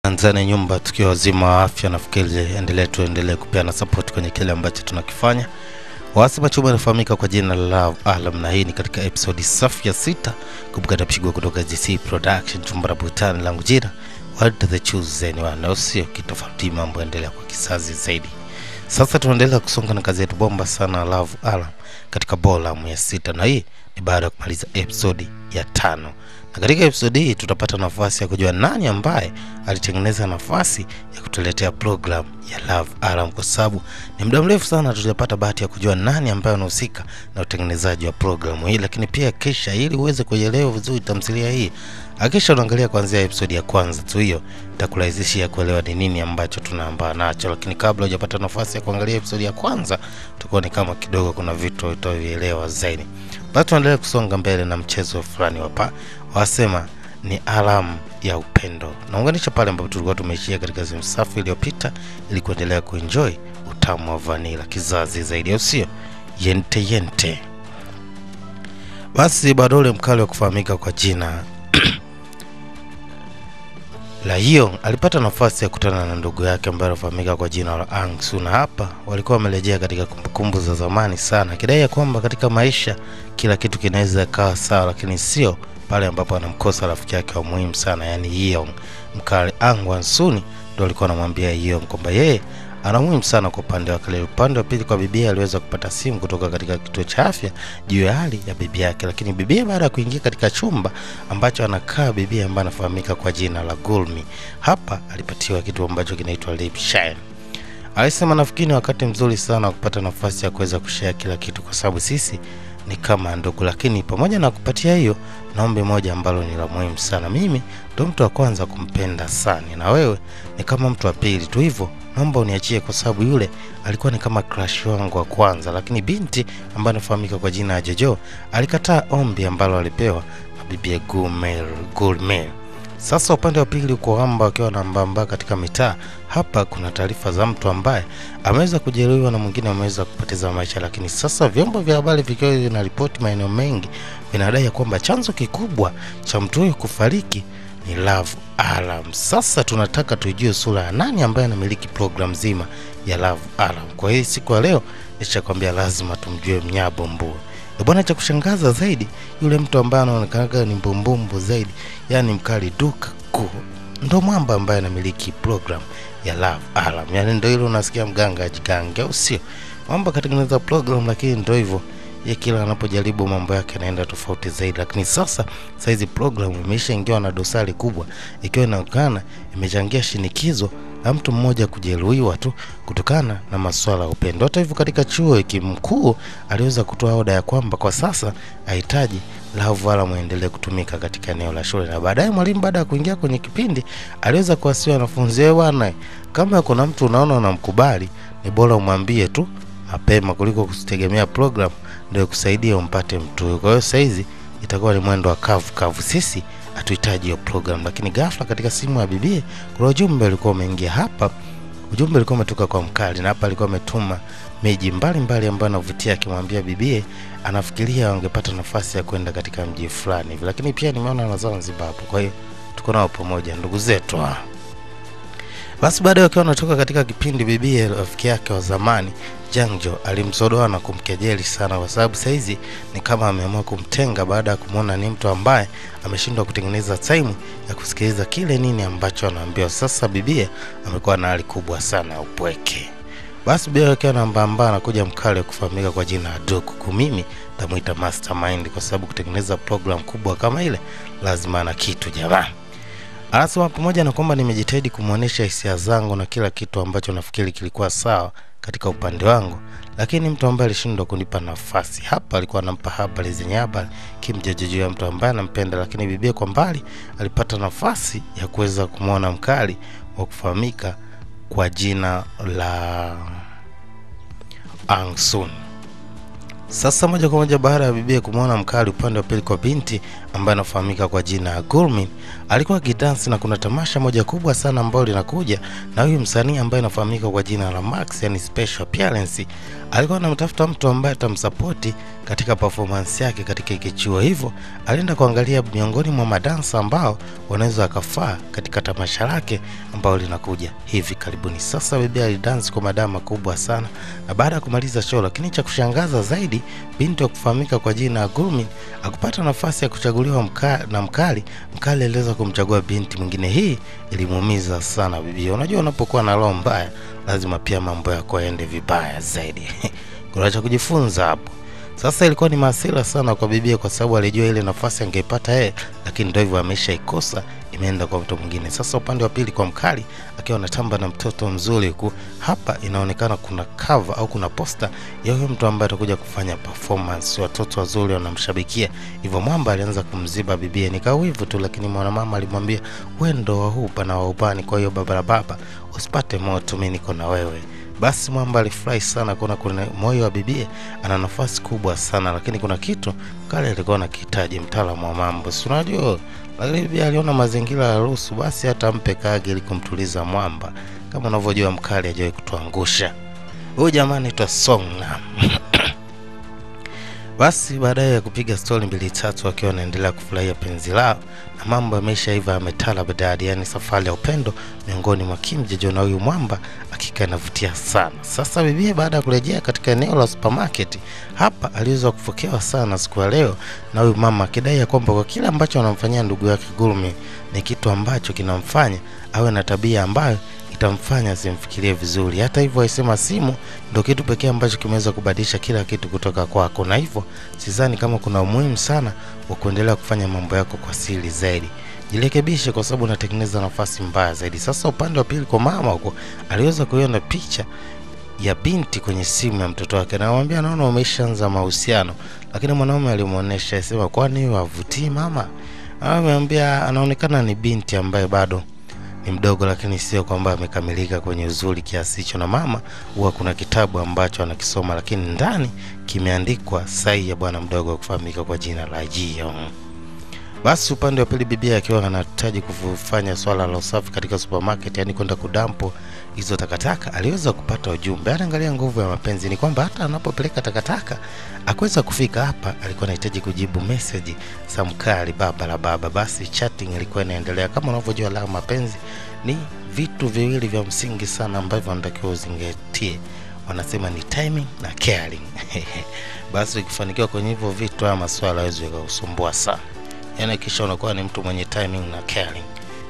Ndani nyumba tukiwa wazima wa afya, nafikiri tuendelee kupeana support kwenye kile ambacho tunakifanya. Wasema chuma inafahamika kwa jina la Love Alarm, na hii ni katika episode safi ya 6 kupata pigwa kutoka GC Production, chumba la butani langu jina What the choose anyone, na usio kitofauti, mambo endelea kwa kisazi zaidi. Sasa tunaendelea kusonga na kazi yetu bomba sana Love Alarm katika bolamu ya 6, na hii ni baada ya kumaliza episode ya 5. Na katika episode hii tutapata nafasi ya kujua nani ambaye alitengeneza nafasi ya kutuletea program ya Love Alarm, kwa sababu ni muda mrefu sana tutapata bahati ya kujua nani ambaye anahusika na utengenezaji wa programu hii. Lakini pia kisha, ili uweze kuelewa vizuri tamthilia hii, hakisha unaangalia kuanzia episode ya kwanza tu, hiyo itakurahisishia kuelewa ni nini ambacho tunaambaa nacho. Lakini kabla hujapata nafasi ya kuangalia episode ya kwanza, tukoone kama kidogo kuna vitu utavielewa zaidi. Basi tuendelee kusonga mbele na mchezo fulani hapa. Wasema ni alamu ya upendo. Naunganisha pale ambapo tulikuwa tumeishia katika sehemu safi iliyopita, ili kuendelea kuenjoy utamu wa vanilla kizazi zaidi, au sio? Yente. Basi bado ule mkali wa kufahamika kwa jina la Hyung alipata nafasi ya kukutana na ndugu yake ambaye anafahamika kwa jina la Ang Soo, na hapa walikuwa wamerejea katika kumbukumbu za zamani sana, kidai ya kwamba katika maisha kila kitu kinaweza kuwa sawa, lakini sio pale ambapo anamkosa rafiki yake wa muhimu sana, yani Hyung. Mkali Ang Soo ndio alikuwa anamwambia Hyung kwamba yeye ana muhimu sana kwa upande wake. Upande wa pili kwa bibi, aliweza kupata simu kutoka katika kituo cha afya juu ya hali ya bibi yake, lakini bibi baada ya kuingia katika chumba ambacho anakaa bibi ambaye anafahamika kwa jina la Gulmi, hapa alipatiwa kitu ambacho kinaitwa lip shine. Alisema nafikiri wakati mzuri sana kupata nafasi ya kuweza kushare kila kitu, kwa sababu sisi ni kama ndugu, lakini pamoja na kupatia hiyo, naombe moja ambalo ni la muhimu sana. Mimi ndo mtu wa kwanza kumpenda sana, na wewe ni kama mtu wa pili tu, hivyo naomba uniachie, kwa sababu yule alikuwa ni kama crush wangu wa kwanza. Lakini binti ambaye anafahamika kwa jina la Jojo alikataa ombi ambalo alipewa na bibi Gulmi. Sasa upande wa pili uko hamba wakiwa na mbamba katika mitaa. Hapa kuna taarifa za mtu ambaye ameweza kujeruhiwa na mwingine ameweza kupoteza maisha, lakini sasa vyombo vya habari vikiwa vinaripoti maeneo mengi vinadai kwamba chanzo kikubwa cha mtu huyo kufariki ni Love Alarm. Sasa tunataka tujue sura ya nani ambaye anamiliki program zima ya Love Alarm. Kwa hiyo siku ya leo nishakwambia lazima tumjue mnyabombo. Bwana, cha kushangaza zaidi, yule mtu ambaye anaonekana ni mbumbumbu zaidi, yani mkali duka ku, ndo mwamba ambaye anamiliki program ya Love Alarm. Yani ndio ile unasikia mganga ajigange, au sio? Mwamba katengeneza program, lakini ndio hivyo, yeye kila anapojaribu mambo yake yanaenda tofauti zaidi. Lakini sasa hizi program imeshaingiwa na dosari kubwa, ikiwa inaonekana imechangia shinikizo la mtu mmoja kujeruhiwa tu kutokana na masuala ya upendo. Hata hivyo, katika chuo hiki mkuu aliweza kutoa oda ya kwamba kwa sasa hahitaji Love Alarm muendelee kutumika katika eneo la shule. Na baadaye mwalimu, baada ya kuingia kwenye kipindi, aliweza kuwasihi wanafunzi, bwana, kama kuna mtu unaona unamkubali, ni bora umwambie tu mapema kuliko kusitegemea program ndio kusaidia umpate mtu. Kwa hiyo saizi itakuwa ni mwendo wa kavu. Sisi hatuhitaji hiyo program. Lakini ghafla katika simu ya bibi kuna ujumbe ulikuwa umeingia hapa. Ujumbe ulikuwa umetoka kwa mkali, na hapa alikuwa ametuma miji mbalimbali ambayo anavutia, akimwambia bibi anafikiria wangepata nafasi ya kwenda katika mji fulani hivi. Lakini pia nimeona na Zanzibar hapo, kwa hiyo tuko nao pamoja ndugu zetu. Basi baada ya wanatoka katika kipindi, bibi rafiki yake wa zamani Jangjo alimsodoa na kumkejeli sana, kwa sababu saizi ni kama ameamua kumtenga baada ya kumuona ni mtu ambaye ameshindwa kutengeneza time ya kusikiliza kile nini ambacho anaambiwa. Sasa bibi amekuwa na hali kubwa sana ya upweke. Basi bibi yake anambamba anakuja mkale kufahamika kwa jina la Duku. Mimi tamuita mastermind, kwa sababu kutengeneza program kubwa kama ile lazima ana kitu jamaa. Anasema pamoja na kwamba nimejitahidi kumuonesha hisia zangu na kila kitu ambacho nafikiri kilikuwa sawa katika upande wangu, lakini mtu ambaye alishindwa kunipa nafasi hapa alikuwa anampa habari zenye habari kimjejeje ya mtu ambaye anampenda. Lakini bibi kwa mbali alipata nafasi ya kuweza kumuona mkali wa kufahamika kwa jina la Ang Soo. Sasa moja kwa moja baada ya bibi kumuona mkali, upande wa pili kwa binti ambaye anafahamika kwa jina la Gulmin alikuwa akidansi, na kuna tamasha moja kubwa sana ambalo linakuja, na huyu msanii ambaye anafahamika kwa jina la Max, yani special appearance, alikuwa anamtafuta mtu ambaye atamsupport katika performance yake katika kichuo. Hivyo alienda kuangalia miongoni mwa madansa ambao wanaweza akafaa katika tamasha lake ambao linakuja hivi karibuni. Sasa bibi alidansi kwa madama kubwa sana, na baada ya kumaliza show, lakini cha kushangaza zaidi, binti wa kufahamika kwa jina la Gulmin akupata nafasi ya kuchaguliwa na mkali aliweza kumchagua binti mwingine. Hii ilimuumiza sana bibi. Unajua unapokuwa na roho mbaya lazima pia mambo yako yaende vibaya zaidi. Kuna cha kujifunza hapo. Sasa ilikuwa ni hasira sana kwa bibi, kwa sababu alijua ile nafasi angeipata yeye, lakini ndio hivyo ameshaikosa, imeenda kwa mtu mwingine. Sasa upande wa pili kwa mkali akiwa anatamba na mtoto mzuri huku, hapa inaonekana kuna cover au kuna poster ya huyo mtu ambaye atakuja kufanya performance. Watoto wazuri wanamshabikia. Hivyo mwamba alianza kumziba bibi, ni kawivu tu, lakini mwanamama alimwambia, wewe ndo wa hupa na wa upani, kwa hiyo baba usipate moto, mimi niko na wewe. Basi mwamba alifurahi sana kuna moyo wa bibi ana nafasi kubwa sana, lakini kuna kitu kale alikuwa anahitaji mtaalamu wa mambo, si unajua. Lakini bibi aliona mazingira ya ruhusu, basi hata mpe kage ili kumtuliza mwamba. Kama unavyojua mkali hajawahi kutuangusha. Huyu jamani anaitwa Songnam. Basi baadaye ya kupiga story mbili tatu wakiwa wanaendelea kufurahia penzi lao, na mambo yameisha hivyo ametala badadi, yani safari ya upendo miongoni mwa Kim Jae-joon na huyu mwamba hakika inavutia sana. Sasa bibi baada ya kurejea katika eneo la supermarket, hapa aliweza kufokewa sana siku ya leo na huyu mama, akidai kwamba kwa kila ambacho anamfanyia ndugu yake Gulmin ni kitu ambacho kinamfanya awe na tabia ambayo itamfanya simfikirie vizuri. Hata hivyo aisema simu ndio kitu pekee ambacho kimeweza kubadilisha kila kitu kutoka kwako, na hivyo sidhani kama kuna umuhimu sana wa kuendelea kufanya mambo yako kwa siri zaidi. Jirekebishe kwa sababu unatengeneza nafasi mbaya zaidi. Sasa upande wa pili kwa mama huko aliweza kuiona picha ya binti kwenye simu ya mtoto wake, na anamwambia naona umeshaanza mahusiano, lakini mwanaume alimuonesha asema kwani wavutii mama. Anamwambia anaonekana ni binti ambaye bado ni mdogo, lakini sio kwamba amekamilika kwenye uzuri kiasi hicho, na mama huwa kuna kitabu ambacho anakisoma, lakini ndani kimeandikwa sahi ya bwana mdogo kufahamika kwa jina la Ji-young. Basi upande wa pili bibi akiwa anahitaji kufanya swala la usafi katika supermarket, yani kwenda kudampo hizo takataka, aliweza kupata ujumbe. Anaangalia nguvu ya mapenzi ni kwamba hata anapopeleka takataka akuweza kufika hapa, alikuwa anahitaji kujibu message za mkali baba la baba. Basi chatting ilikuwa inaendelea. Kama unavyojua la mapenzi ni vitu viwili vya msingi sana ambavyo unatakiwa uzingatie. Wanasema ni timing na caring. Basi ukifanikiwa kwenye hivyo vitu ama masuala hawezi kukusumbua sana. Yani kisha unakuwa ni mtu mwenye timing na caring,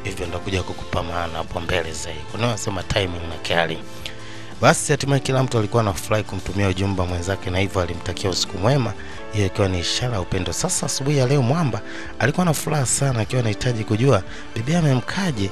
hivyo ndio kuja kukupa maana hapo mbele zaidi. Kuna wasema timing na caring. Basi hatimaye kila mtu alikuwa anafurahi kumtumia ujumbe mwenzake, na hivyo alimtakia usiku mwema, hiyo ikiwa ni ishara ya upendo. Sasa asubuhi ya leo mwamba alikuwa na furaha sana, akiwa anahitaji kujua bibi amemkaje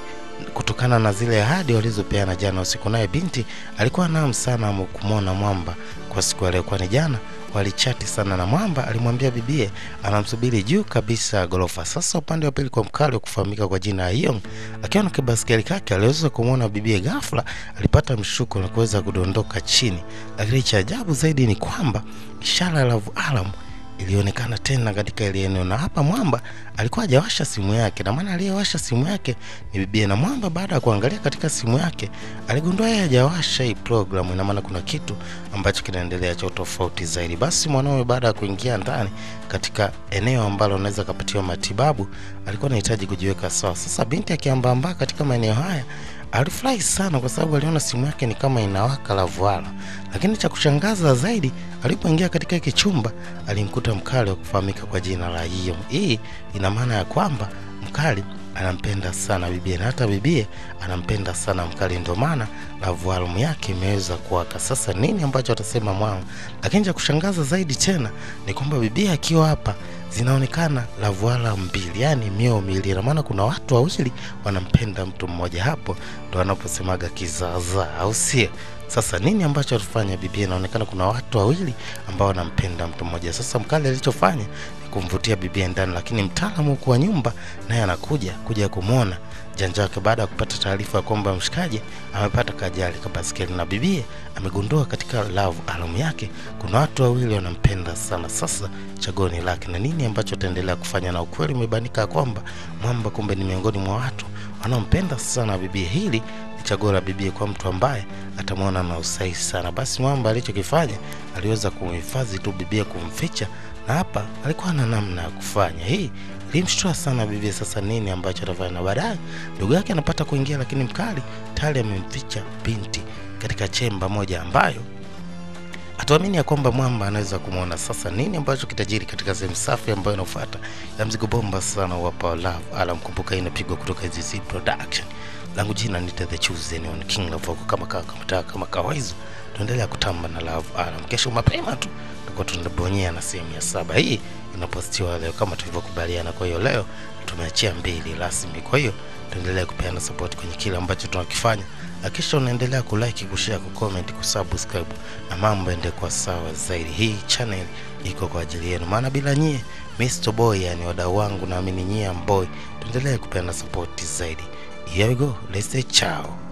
kutokana na zile ahadi walizopeana jana usiku. Naye binti alikuwa naam sana kumuona mwamba kwa siku ya leo, kwani jana walichati sana, na mwamba alimwambia bibie anamsubiri juu kabisa gorofa. Sasa upande wa pili kwa mkali kufahamika kwa jina la Ji-young, akiwa na kibaskeli kake aliweza kumuona bibie, ghafla alipata mshuko na kuweza kudondoka chini. Lakini cha ajabu zaidi ni kwamba ishara ya love alarm ilionekana tena katika ile eneo, na hapa mwamba alikuwa hajawasha simu yake, na maana aliyewasha simu yake ni bibi. Na mwamba baada ya kuangalia katika simu yake aligundua yeye hajawasha hii program, ina maana kuna kitu ambacho kinaendelea cha tofauti zaidi. Basi mwanaume baada ya kuingia ndani katika eneo ambalo anaweza kupatiwa matibabu alikuwa anahitaji kujiweka sawa. Sasa binti akiambamba katika maeneo haya alifurahi sana kwa sababu aliona simu yake ni kama inawaka la vuala. Lakini cha kushangaza zaidi, alipoingia katika hiki chumba alimkuta mkali wa kufahamika kwa jina la Ji-young. Hii ina maana ya kwamba mkali anampenda sana bibi, na hata bibi anampenda sana mkali, ndio maana love alarm yake imeweza kuwaka. Sasa nini ambacho atasema mwao? Lakini cha kushangaza zaidi tena ni kwamba bibi akiwa hapa zinaonekana love alarm mbili, yani mioyo miwili, na maana kuna watu wawili wanampenda mtu mmoja. Hapo ndo wanaposemaga kizaza, au sio? Sasa nini ambacho atafanya bibi? Inaonekana kuna watu wawili ambao wanampenda mtu mmoja. Sasa mkali alichofanya ni kumvutia bibie ndani, lakini mtaalamu kwa nyumba naye anakuja kumuona janja wake baada ya kupata taarifa kwamba mshikaji amepata kajali kwa baskeli na bibie amegundua katika love album yake kuna watu wawili wanampenda sana. Sasa chaguo ni lake na nini ambacho ataendelea kufanya, na ukweli umebanika kwamba Mwamba kumbe ni miongoni mwa watu wanaompenda sana bibie. Hili ni chaguo la bibie kwa mtu ambaye atamwona na usahihi sana. Basi Mwamba alichokifanya aliweza kumhifadhi tu bibie, kumficha, na hapa alikuwa na namna ya kufanya. Hii ilimshtua sana bibie. Sasa nini ambacho atafanya? Na baadaye ndugu yake anapata kuingia, lakini mkali tayari amemficha binti katika chemba moja ambayo atuamini ya kwamba Mwamba anaweza kumuona. Sasa nini ambacho kitajiri katika sehemu safi ambayo inafuata ya mzigo bomba sana wa Power Love Alam. Kumbuka inapigwa kutoka ZC Production. Langu jina ni The Chosen on King Love kama kawaida. Tuendelea kutamba na Love Alam. Kesho mapema tu tutakuwa tunabonyea na sehemu ya 7. Hii inapostiwa leo kama tulivyokubaliana. Kwa hiyo leo tumeachia 2 rasmi. Kwa hiyo tuendelea kupeana support kwenye kile ambacho tunakifanya. Hakikisha unaendelea kulike, kushare, kucomment, kusubscribe na mambo yaende kwa sawa zaidi. Hii channel iko kwa ajili yenu, maana bila nyie Mr. Boy, yani wadau wangu, naamini nyie boy, tuendelee kupeana support zaidi. Here we go. Let's say ciao.